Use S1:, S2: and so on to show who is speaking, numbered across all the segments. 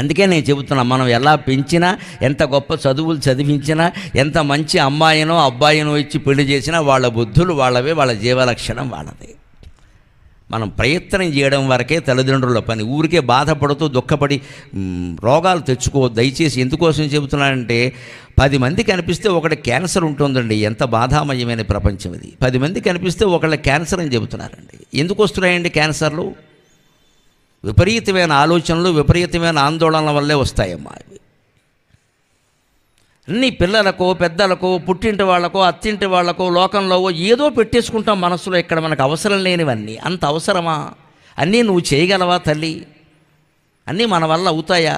S1: అందుకే నేను చెబుతున్నా, మనం ఎలా పెంచినా, ఎంత గొప్ప చదువులు చదివించినా, ఎంత మంచి అమ్మాయినో అబ్బాయినో ఇచ్చి పెళ్లి చేసినా వాళ్ళ బుద్ధులు వాళ్ళవే, వాళ్ళ జీవలక్షణం వాళ్ళదే. మనం ప్రయత్నం చేయడం వరకే తల్లిదండ్రుల పని. ఊరికే బాధపడుతూ దుఃఖపడి రోగాలు తెచ్చుకో. దయచేసి ఎందుకోసం చెబుతున్నానంటే, 10 మందికి అనిపిస్తే ఒకటి క్యాన్సర్ ఉంటుందండి. ఎంత బాధామయమైన ప్రపంచం ఇది. 10 మందికి అనిపిస్తే ఒకళ్ళ క్యాన్సర్ అని చెబుతున్నారండి. ఎందుకు వస్తున్నాయండి క్యాన్సర్లు? విపరీతమైన ఆలోచనలు, విపరీతమైన ఆందోళనల వల్లే వస్తాయమ్మా ఇవి. అన్ని పిల్లలకో, పెద్దలకో, పుట్టింటి వాళ్ళకో, అత్తింటి వాళ్ళకో, లోకంలో ఏదో పెట్టేసుకుంటాం మనసులో. ఇక్కడ మనకు అవసరం లేనివన్నీ. అంత అవసరమా? అన్నీ నువ్వు చేయగలవా తల్లి? అన్నీ మన వల్ల అవుతాయా?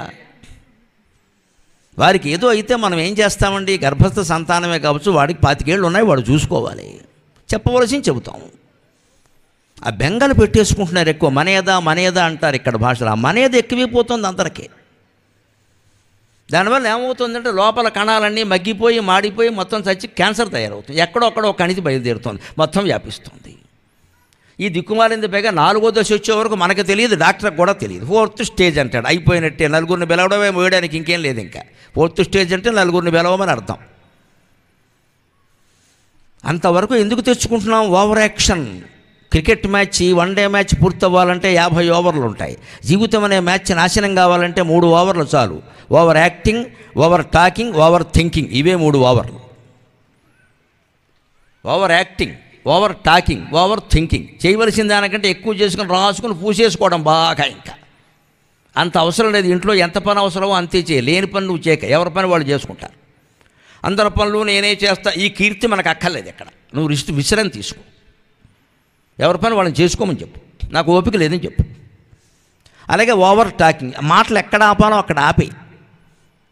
S1: వారికి ఏదో అయితే మనం ఏం చేస్తామండి? గర్భస్థ సంతానమే కావచ్చు, వాడికి 25 ఏళ్ళు ఉన్నాయి, వాడు చూసుకోవాలి. చెప్పవలసింది చెబుతాము. ఆ బెంగలు పెట్టేసుకుంటున్నారు ఎక్కువ. మనేదా అంటారు ఇక్కడ భాషలో. ఆ మనేద ఎక్కువైపోతుంది అందరికీ. దానివల్ల ఏమవుతుందంటే లోపల కణాలన్నీ మగ్గిపోయి, మాడిపోయి, మొత్తం చచ్చి క్యాన్సర్ తయారవుతుంది. ఎక్కడొక్కడో ఒక కణితి బయలుదేరుతుంది, మొత్తం వ్యాపిస్తుంది. ఈ దిక్కుమాలింది పైగా 4వ దశ వచ్చే వరకు మనకు తెలియదు, డాక్టర్కి కూడా తెలియదు. 4th స్టేజ్ అంటాడు. అయిపోయినట్టే, నలుగురిని పిలవడమే, మోయడానికి ఇంకేం లేదు. ఇంకా 4th స్టేజ్ అంటే నలుగురిని పిలవమని అర్థం. అంతవరకు ఎందుకు తెచ్చుకుంటున్నాం? Over action. Cricket match, 1 day match పూర్తవ్వాలంటే 50 ఓవర్లు ఉంటాయి. జీవితం అనే మ్యాచ్ నాశనం కావాలంటే 3 ఓవర్లు చాలు. Over acting, over talking, over thinking, ఇవే 3 ఓవర్లు. Over acting, over talking, over thinking. చేయవలసిన దానికంటే ఎక్కువ చేసుకుని రాసుకుని పూసేసుకోవడం బాగా. ఇంకా అంత అవసరం లేదు. ఇంట్లో ఎంత పని అవసరమో అంతే చేయి. లేని పని నువ్వు చేయక, ఎవరి పని వాళ్ళు చేసుకుంటారు. అందరి పనులు నేనే చేస్తా, ఈ కీర్తి మనకు అక్కర్లేదు. ఎక్కడ నువ్వు విశ్రాంతి తీసుకో. ఎవరి పని వాళ్ళని చేసుకోమని చెప్పు. నాకు ఓపిక లేదని చెప్పు. అలాగే ఓవర్ టాకింగ్, మాటలు ఎక్కడ ఆపాలో అక్కడ ఆపేయి.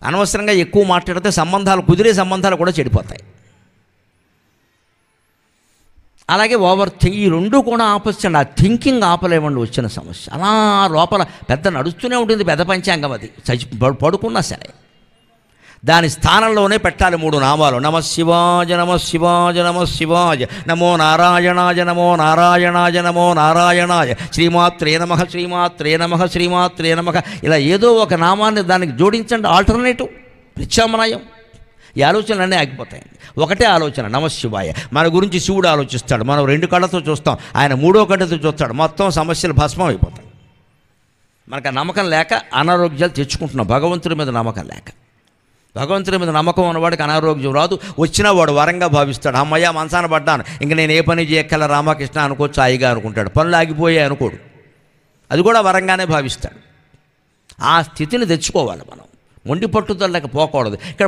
S1: అనవసరంగా ఎక్కువ మాట్లాడితే కుదిరే సంబంధాలు కూడా చెడిపోతాయి. అలాగే ఓవర్ థింక్, ఈ 2 కూడా ఆపొచ్చండి. ఆ థింకింగ్ ఆపలేమండి వచ్చిన సమస్య. అలా లోపల పెద్ద నడుస్తూనే ఉంటుంది, పెద్ద పంచాంగం అది. పడుకున్నా సరే దాని స్థానంలోనే పెట్టాలి 3 నామాలు. నమ శివాయ, నమ శివాయ, నమ శివాయ, నమో నారాయణాయ, నమో నారాయణాయ, నమో నారాయణాయ, శ్రీమాత్రే నమః, శ్రీమాత్రే నమః, శ్రీమాత్రే నమః. ఇలా ఏదో ఒక నామాన్ని దానికి జోడించండి. ఆల్టర్నేటివ్, ప్రత్యామ్నాయం. ఈ ఆలోచనలన్నీ ఆగిపోతాయండి. ఒకటే ఆలోచన, నమ శివాయ. మన గురించి శివుడు ఆలోచిస్తాడు, మనం 2 కళ్ళతో చూస్తాం, ఆయన 3వ కళ్ళతో చూస్తాడు. మొత్తం సమస్యలు భస్మం అయిపోతాయి. మనకు నమ్మకం లేక అనారోగ్యాలు తెచ్చుకుంటున్నాం. భగవంతుడి మీద నమ్మకం లేక. భగవంతుడి మీద నమ్మకం ఉన్నవాడికి అనారోగ్యం రాదు. వచ్చినా వాడు వరంగా భావిస్తాడు. అమ్మయ్య మనసాన పడ్డాను, ఇంక నేను ఏ పని చేయక్కల రామకృష్ణ అనుకోవచ్చు, హాయిగా అనుకుంటాడు. పనులు ఆగిపోయాయి అనుకోడు, అది కూడా వరంగానే భావిస్తాడు. ఆ స్థితిని తెచ్చుకోవాలి మనం. మొండి పట్టుదలకి పోకూడదు. ఇక్కడ